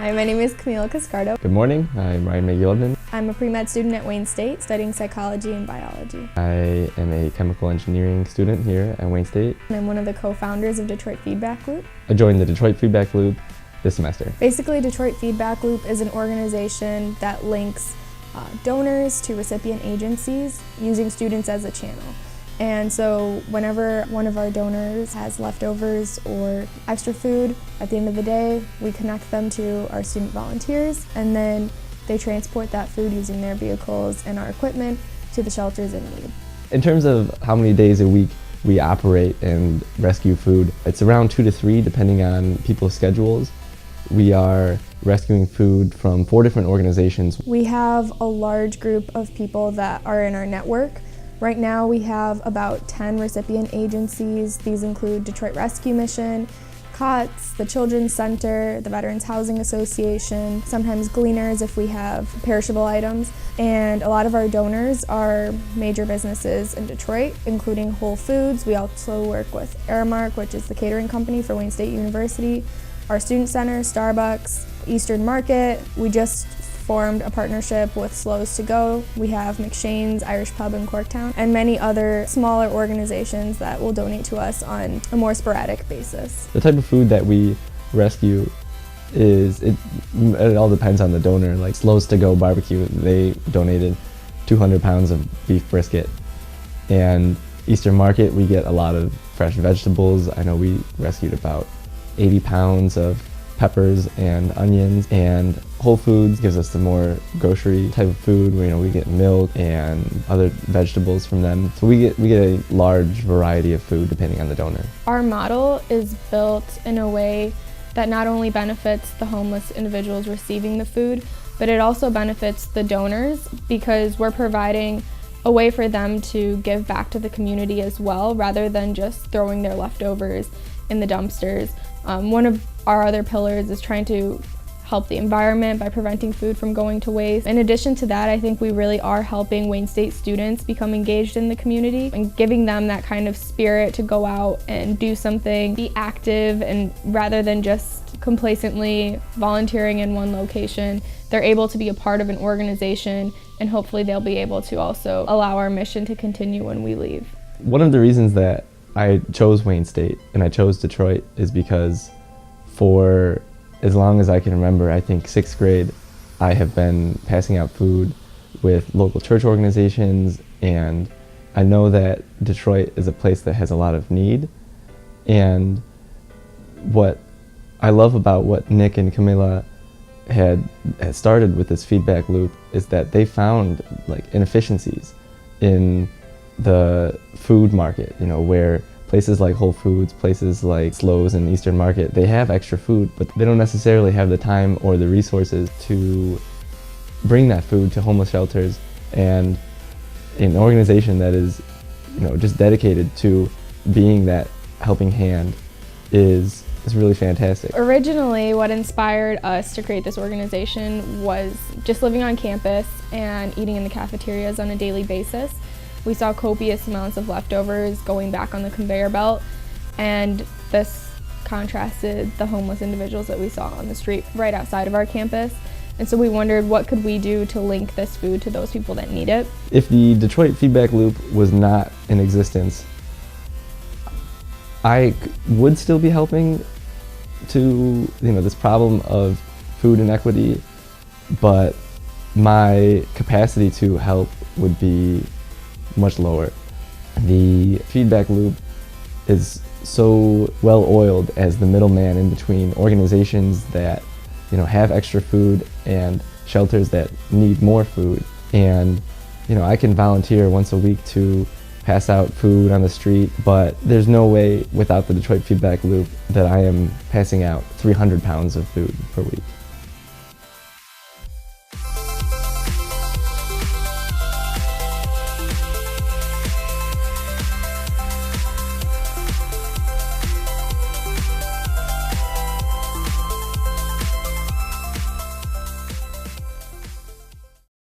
Hi, my name is Camila Cascardo. Good morning, I'm Ryan McGillivan. I'm a pre-med student at Wayne State studying psychology and biology. I am a chemical engineering student here at Wayne State. And I'm one of the co-founders of Detroit Feedback Loop. I joined the Detroit Feedback Loop this semester. Basically, Detroit Feedback Loop is an organization that links donors to recipient agencies using students as a channel. And so whenever one of our donors has leftovers or extra food, at the end of the day, we connect them to our student volunteers, and then they transport that food using their vehicles and our equipment to the shelters in need. In terms of how many days a week we operate and rescue food, it's around 2 to 3 depending on people's schedules. We are rescuing food from 4 different organizations. We have a large group of people that are in our network. Right now we have about 10 recipient agencies. These include Detroit Rescue Mission, COTS, the Children's Center, the Veterans Housing Association, sometimes Gleaners if we have perishable items. And a lot of our donors are major businesses in Detroit, including Whole Foods. We also work with Aramark, which is the catering company for Wayne State University, our Student Center, Starbucks, Eastern Market. We just formed a partnership with Slows to Go. We have McShane's Irish Pub in Corktown and many other smaller organizations that will donate to us on a more sporadic basis. The type of food that we rescue it all depends on the donor. Like Slows to Go Barbecue, they donated 200 pounds of beef brisket. And Eastern Market, we get a lot of fresh vegetables. I know we rescued about 80 pounds of peppers and onions, and Whole Foods gives us the more grocery type of food where we get milk and other vegetables from them. So we get a large variety of food depending on the donor. Our model is built in a way that not only benefits the homeless individuals receiving the food, but it also benefits the donors because we're providing a way for them to give back to the community as well, rather than just throwing their leftovers in the dumpsters. One of our other pillars is trying to help the environment by preventing food from going to waste. In addition to that, I think we really are helping Wayne State students become engaged in the community and giving them that kind of spirit to go out and do something, be active, and rather than just complacently volunteering in one location, they're able to be a part of an organization, and hopefully they'll be able to also allow our mission to continue when we leave. One of the reasons that I chose Wayne State and I chose Detroit is because for as long as I can remember, I think 6th grade, I have been passing out food with local church organizations, and I know that Detroit is a place that has a lot of need. And what I love about what Nick and Camila had started with this feedback loop is that they found inefficiencies in the food market, where places like Whole Foods, places like Slows and Eastern Market, they have extra food, but they don't necessarily have the time or the resources to bring that food to homeless shelters. And an organization that is, just dedicated to being that helping hand is really fantastic. Originally, what inspired us to create this organization was just living on campus and eating in the cafeterias on a daily basis. We saw copious amounts of leftovers going back on the conveyor belt, and this contrasted the homeless individuals that we saw on the street right outside of our campus. And so we wondered, what could we do to link this food to those people that need it? If the Detroit Feedback Loop was not in existence, I would still be helping to this problem of food inequity, but my capacity to help would be much lower. The feedback loop is so well oiled as the middleman in between organizations that have extra food and shelters that need more food. And I can volunteer once a week to pass out food on the street, but there's no way without the Detroit Feedback Loop that I am passing out 300 pounds of food per week.